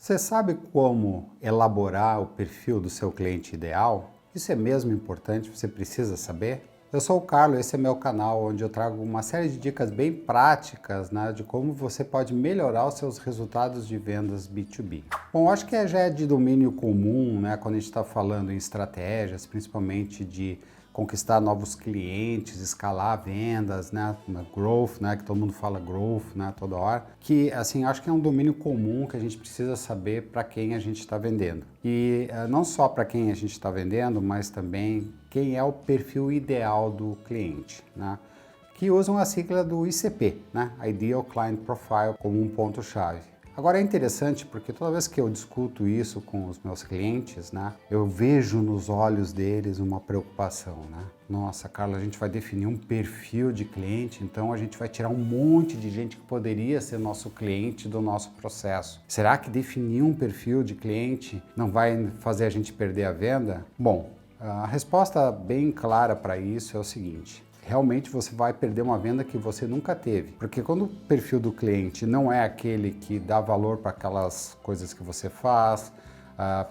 Você sabe como elaborar o perfil do seu cliente ideal? Isso é mesmo importante, você precisa saber? Eu sou o Carlos, esse é meu canal onde eu trago uma série de dicas bem práticas, né, de como você pode melhorar os seus resultados de vendas B2B. Bom, acho que já é de domínio comum, né, quando a gente está falando em estratégias, principalmente de conquistar novos clientes, escalar vendas, né, growth, né, que todo mundo fala growth, né, toda hora, que assim, acho que é um domínio comum que a gente precisa saber para quem a gente está vendendo. E não só para quem a gente está vendendo, mas também quem é o perfil ideal do cliente, né, que usam a sigla do ICP, né, Ideal Client Profile, como um ponto-chave. Agora é interessante porque toda vez que eu discuto isso com os meus clientes, né, eu vejo nos olhos deles uma preocupação, né? Nossa, Carla, a gente vai definir um perfil de cliente, então a gente vai tirar um monte de gente que poderia ser nosso cliente do nosso processo. Será que definir um perfil de cliente não vai fazer a gente perder a venda? Bom, a resposta bem clara para isso é o seguinte: realmente você vai perder uma venda que você nunca teve. Porque quando o perfil do cliente não é aquele que dá valor para aquelas coisas que você faz,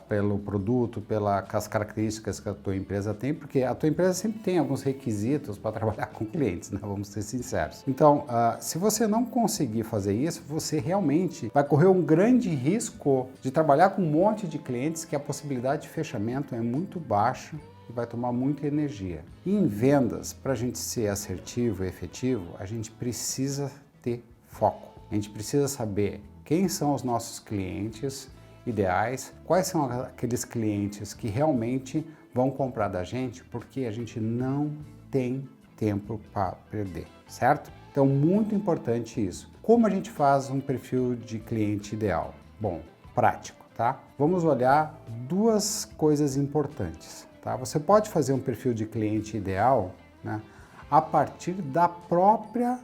pelo produto, pelas características que a tua empresa tem, porque a tua empresa sempre tem alguns requisitos para trabalhar com clientes, né? Vamos ser sinceros. Então, se você não conseguir fazer isso, você realmente vai correr um grande risco de trabalhar com um monte de clientes que a possibilidade de fechamento é muito baixa e vai tomar muita energia. E em vendas, para a gente ser assertivo e efetivo, a gente precisa ter foco. A gente precisa saber quem são os nossos clientes ideais, quais são aqueles clientes que realmente vão comprar da gente, porque a gente não tem tempo para perder, certo? Então, muito importante isso. Como a gente faz um perfil de cliente ideal? Bom, prático, tá? Vamos olhar duas coisas importantes. Tá? Você pode fazer um perfil de cliente ideal, né, a partir da própria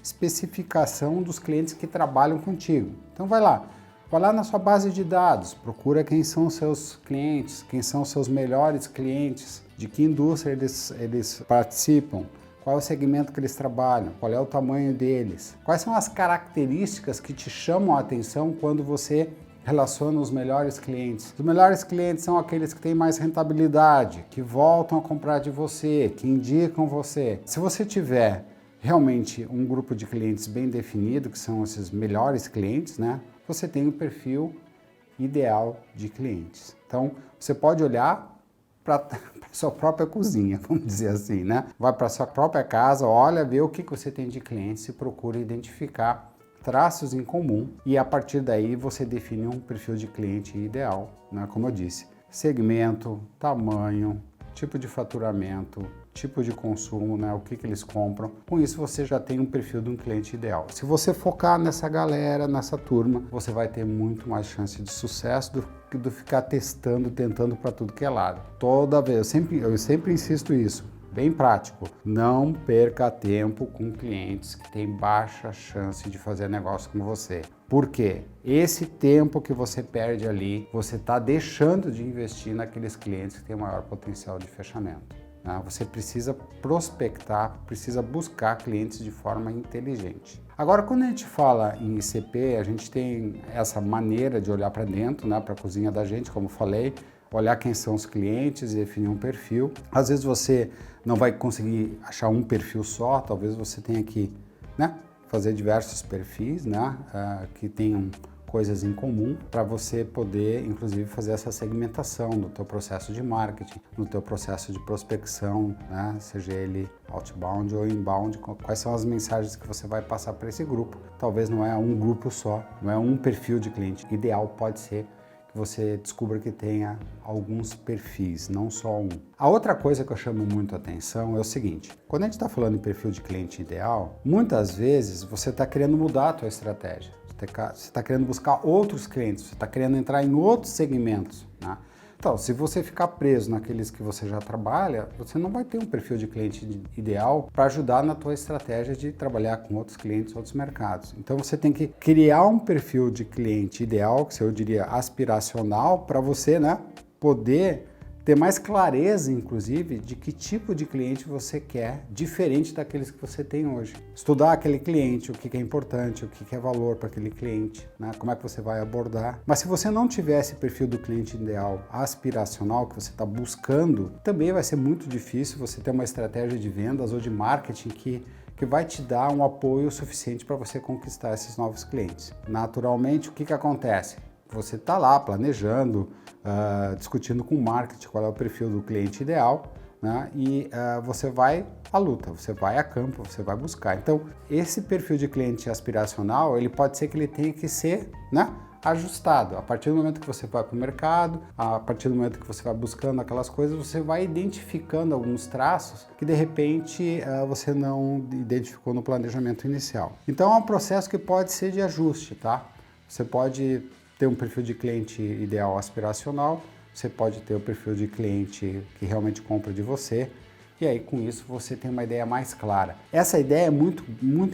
especificação dos clientes que trabalham contigo. Então vai lá na sua base de dados, procura quem são os seus clientes, quem são os seus melhores clientes, de que indústria eles participam, qual é o segmento que eles trabalham, qual é o tamanho deles, quais são as características que te chamam a atenção quando você relaciona os melhores clientes. Os melhores clientes são aqueles que têm mais rentabilidade, que voltam a comprar de você, que indicam você. Se você tiver realmente um grupo de clientes bem definido, que são esses melhores clientes, né, você tem o perfil ideal de clientes. Então, você pode olhar para a sua própria cozinha, vamos dizer assim, né? Vai para a sua própria casa, olha, vê o que você tem de clientes e procura identificar traços em comum e a partir daí você define um perfil de cliente ideal, né? Como eu disse, segmento, tamanho, tipo de faturamento, tipo de consumo, né? O que eles compram. Com isso você já tem um perfil de um cliente ideal. Se você focar nessa galera, nessa turma, você vai ter muito mais chance de sucesso do que ficar tentando para tudo que é lado. Toda vez, eu sempre insisto isso. Bem prático, não perca tempo com clientes que têm baixa chance de fazer negócio com você. Por quê? Esse tempo que você perde ali, você está deixando de investir naqueles clientes que têm maior potencial de fechamento. Né? Você precisa prospectar, precisa buscar clientes de forma inteligente. Agora, quando a gente fala em ICP, a gente tem essa maneira de olhar para dentro, né, para a cozinha da gente, como falei, olhar quem são os clientes e definir um perfil. Às vezes você não vai conseguir achar um perfil só, talvez você tenha que, né, fazer diversos perfis, né, que tenham coisas em comum para você poder, inclusive, fazer essa segmentação no teu processo de marketing, no teu processo de prospecção, né, seja ele outbound ou inbound, quais são as mensagens que você vai passar para esse grupo. Talvez não é um grupo só, não é um perfil de cliente. Ideal pode ser você descubra que tenha alguns perfis, não só um. A outra coisa que eu chamo muito a atenção é o seguinte: quando a gente está falando em perfil de cliente ideal, muitas vezes você está querendo mudar a tua estratégia, você está querendo buscar outros clientes, você está querendo entrar em outros segmentos, né? Então, se você ficar preso naqueles que você já trabalha, você não vai ter um perfil de cliente ideal para ajudar na tua estratégia de trabalhar com outros clientes, outros mercados. Então, você tem que criar um perfil de cliente ideal, que eu diria aspiracional, para você, né, poder ter mais clareza, inclusive, de que tipo de cliente você quer, diferente daqueles que você tem hoje. Estudar aquele cliente, o que é importante, o que é valor para aquele cliente, né? Como é que você vai abordar. Mas se você não tiver esse perfil do cliente ideal aspiracional que você está buscando, também vai ser muito difícil você ter uma estratégia de vendas ou de marketing que vai te dar um apoio suficiente para você conquistar esses novos clientes. Naturalmente, o que acontece? Você está lá planejando, discutindo com o marketing qual é o perfil do cliente ideal, né? E você vai à luta, você vai a campo, você vai buscar. Então, esse perfil de cliente aspiracional, ele pode ser que ele tenha que ser, né, ajustado. A partir do momento que você vai para o mercado, a partir do momento que você vai buscando aquelas coisas, você vai identificando alguns traços que de repente você não identificou no planejamento inicial. Então é um processo que pode ser de ajuste, tá? Você pode ter um perfil de cliente ideal aspiracional, você pode ter o perfil de cliente que realmente compra de você, e aí com isso você tem uma ideia mais clara. Essa ideia é muito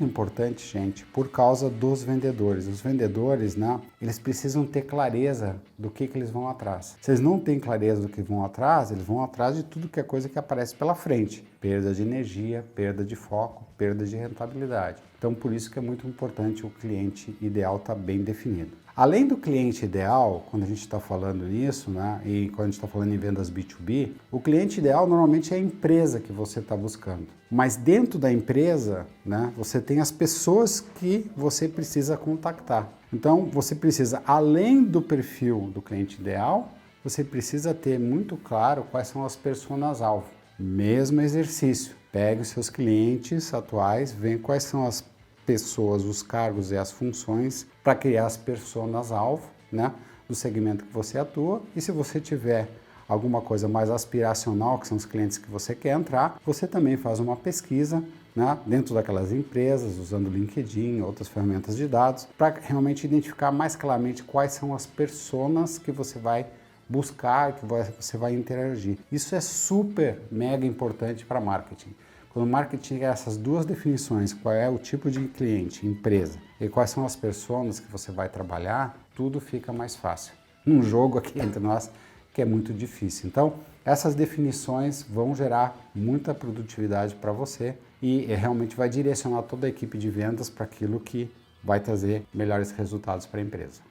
importante, gente, por causa dos vendedores. Os vendedores, né, eles precisam ter clareza do que eles vão atrás. Se eles não têm clareza do que vão atrás, eles vão atrás de tudo que é coisa que aparece pela frente. Perda de energia, perda de foco, perda de rentabilidade. Então por isso que é muito importante o cliente ideal estar bem definido. Além do cliente ideal, quando a gente está falando nisso, né, e quando a gente está falando em vendas B2B, o cliente ideal normalmente é a empresa que você está buscando. Mas dentro da empresa, né, você tem as pessoas que você precisa contactar. Então, você precisa, além do perfil do cliente ideal, você precisa ter muito claro quais são as personas-alvo. Mesmo exercício. Pegue os seus clientes atuais, vê quais são as pessoas, os cargos e as funções para criar as personas-alvo, né, do segmento que você atua. E se você tiver alguma coisa mais aspiracional, que são os clientes que você quer entrar, você também faz uma pesquisa, né, dentro daquelas empresas, usando o LinkedIn, outras ferramentas de dados, para realmente identificar mais claramente quais são as personas que você vai buscar, que você vai interagir. Isso é super, mega importante para marketing. Quando o marketing tem essas duas definições, qual é o tipo de cliente, empresa, e quais são as pessoas que você vai trabalhar, tudo fica mais fácil. Um jogo aqui entre nós que é muito difícil. Então, essas definições vão gerar muita produtividade para você e realmente vai direcionar toda a equipe de vendas para aquilo que vai trazer melhores resultados para a empresa.